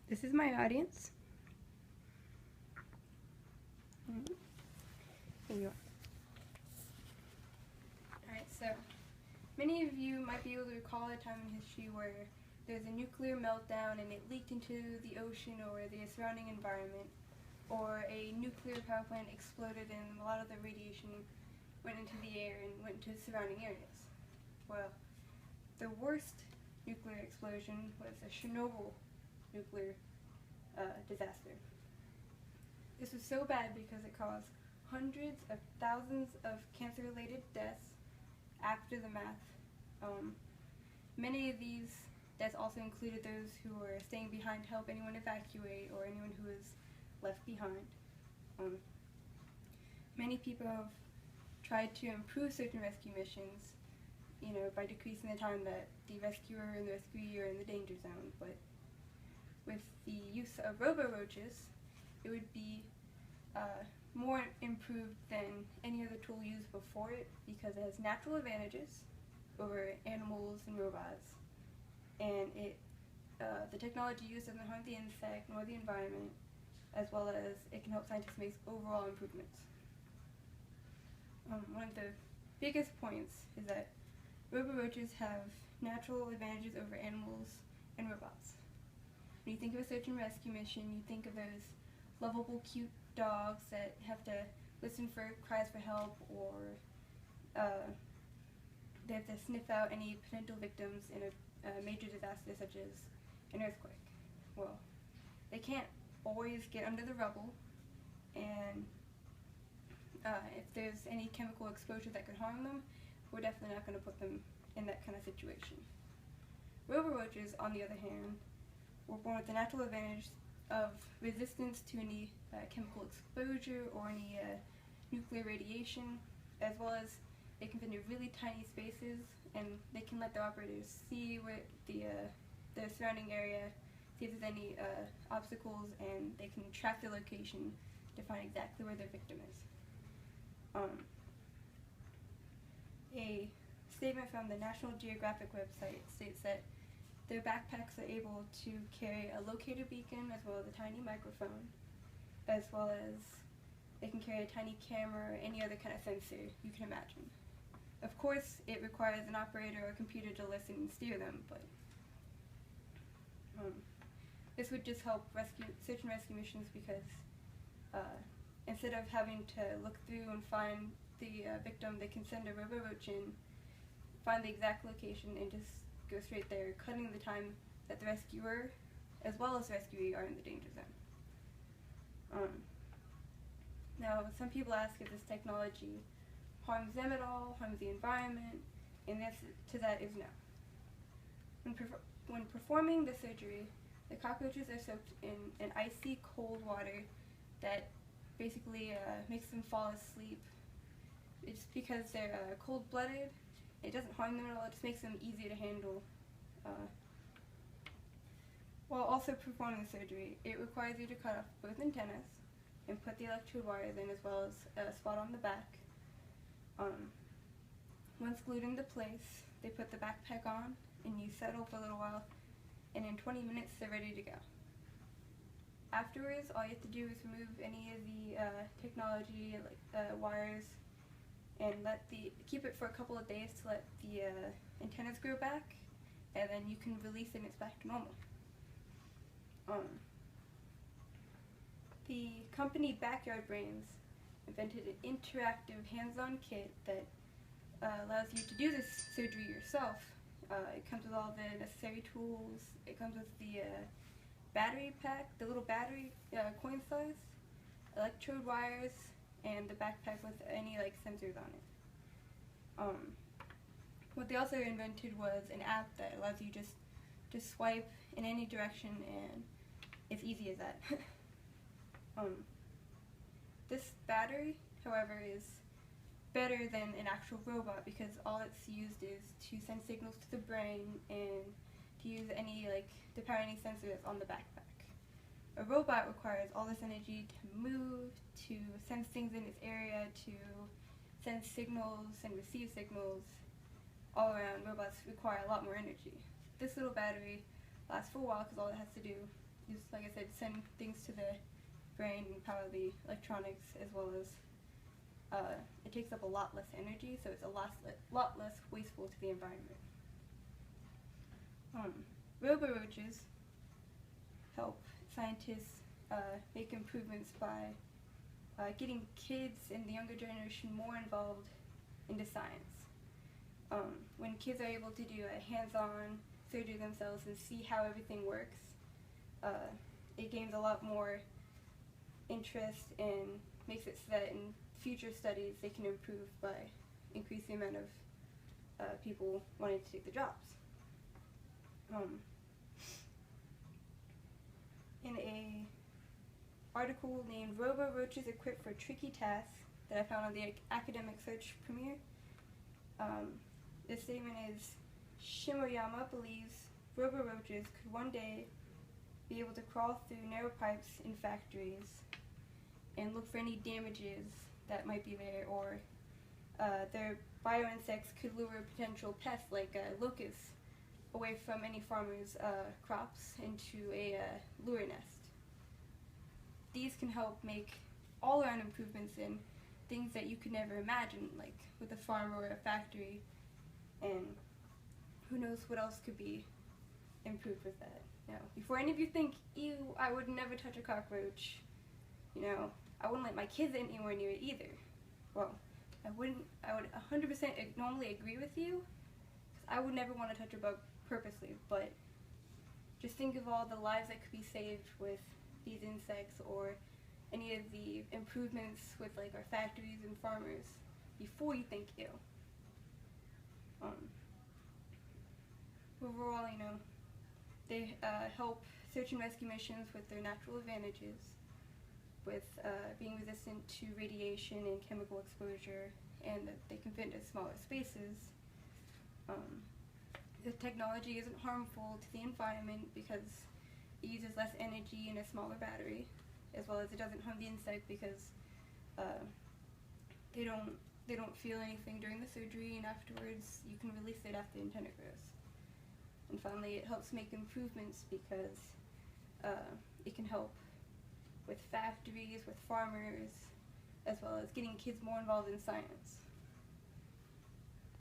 This is my audience. Here you are. Alright, so many of you might be able to recall a time in history where there's a nuclear meltdown and it leaked into the ocean or the surrounding environment, or a nuclear power plant exploded and a lot of the radiation went into the air and went into surrounding areas. Well, the worst nuclear explosion was a Chernobyl nuclear disaster. This was so bad because it caused hundreds of thousands of cancer-related deaths after the math. Many of these deaths also included those who were staying behind to help anyone evacuate or anyone who was left behind. Many people have tried to improve search and rescue missions, by decreasing the time that the rescuer and the rescuee are in the danger zone. But with the use of robo-roaches, it would be more improved than any other tool used before it, because it has natural advantages over animals and robots, and the technology used doesn't harm the insect nor the environment, as well as it can help scientists make overall improvements. One of the biggest points is that robo-roaches have natural advantages over animals and robots. When you think of a search and rescue mission, you think of those lovable, cute dogs that have to listen for cries for help, or they have to sniff out any potential victims in a major disaster such as an earthquake. Well, they can't always get under the rubble, and if there's any chemical exposure that could harm them, we're definitely not going to put them in that kind of situation. Robo-roaches, on the other hand, were born with the natural advantage of resistance to any chemical exposure or any nuclear radiation, as well as they can fit into really tiny spaces, and they can let the operators see what the surrounding area, see if there's any obstacles, and they can track the location to find exactly where their victim is. A statement from the National Geographic website states that their backpacks are able to carry a locator beacon as well as a tiny microphone, as well as they can carry a tiny camera or any other kind of sensor you can imagine. Of course, it requires an operator or a computer to listen and steer them, but this would just help search and rescue missions, because instead of having to look through and find the victim, they can send a robo-roach in, find the exact location, and just go straight there, cutting the time that the rescuer as well as rescuee are in the danger zone. Now, some people ask if this technology harms them at all, harms the environment, and the answer to that is no. When performing the surgery, the cockroaches are soaked in an icy cold water that basically makes them fall asleep. It's because they're cold-blooded. It doesn't harm them at all, it just makes them easier to handle. While also performing the surgery, it requires you to cut off both antennas and put the electrode wires in, as well as a spot on the back. Once glued into place, they put the backpack on and you settle for a little while, and in 20 minutes they're ready to go. Afterwards, all you have to do is remove any of the technology, like wires, and keep it for a couple of days to let the antennas grow back, and then you can release it and it's back to normal. The company Backyard Brains invented an interactive hands-on kit that allows you to do this surgery yourself. It comes with all the necessary tools. It comes with the battery pack, the little battery coin size, electrode wires, and the backpack with any sensors on it. What they also invented was an app that allows you just to swipe in any direction, and it's easy as that. This battery, however, is better than an actual robot, because all it's used is to send signals to the brain and to use to power any sensor that's on the backpack. A robot requires all this energy to move, to sense things in its area, to send signals and receive signals. All around, robots require a lot more energy. This little battery lasts for a while because all it has to do use, like I said, send things to the brain and power the electronics, as well as it takes up a lot less energy, so it's a lot less wasteful to the environment. Roboroaches help scientists make improvements by getting kids and the younger generation more involved into science. When kids are able to do a hands-on surgery themselves and see how everything works, it gains a lot more interest and makes it so that in future studies they can improve by increasing the amount of people wanting to take the jobs. In a article named Robo-Roaches Equipped for Tricky Tasks that I found on the Academic Search Premier, the statement is, Shimoyama believes robo-roaches could one day be able to crawl through narrow pipes in factories and look for any damages that might be there, or their bioinsects could lure potential pests like locusts away from any farmer's crops into a lure nest. These can help make all-around improvements in things that you could never imagine, like with a farm or a factory, and who knows what else could be improved with that. Now, before any of you think, ew, I would never touch a cockroach, you know, I wouldn't let my kids anywhere near it either. Well, I would 100% normally agree with you, because I would never want to touch a bug purposely, but just think of all the lives that could be saved with these insects, or any of the improvements with like our factories and farmers, before you think ew. Overall, you know, they help search and rescue missions with their natural advantages, with being resistant to radiation and chemical exposure, and that they can fit into smaller spaces. The technology isn't harmful to the environment because it uses less energy in a smaller battery, as well as it doesn't harm the insect because they don't feel anything during the surgery, and afterwards you can release it after the antenna grows. And finally, it helps make improvements because it can help with factories, with farmers, as well as getting kids more involved in science.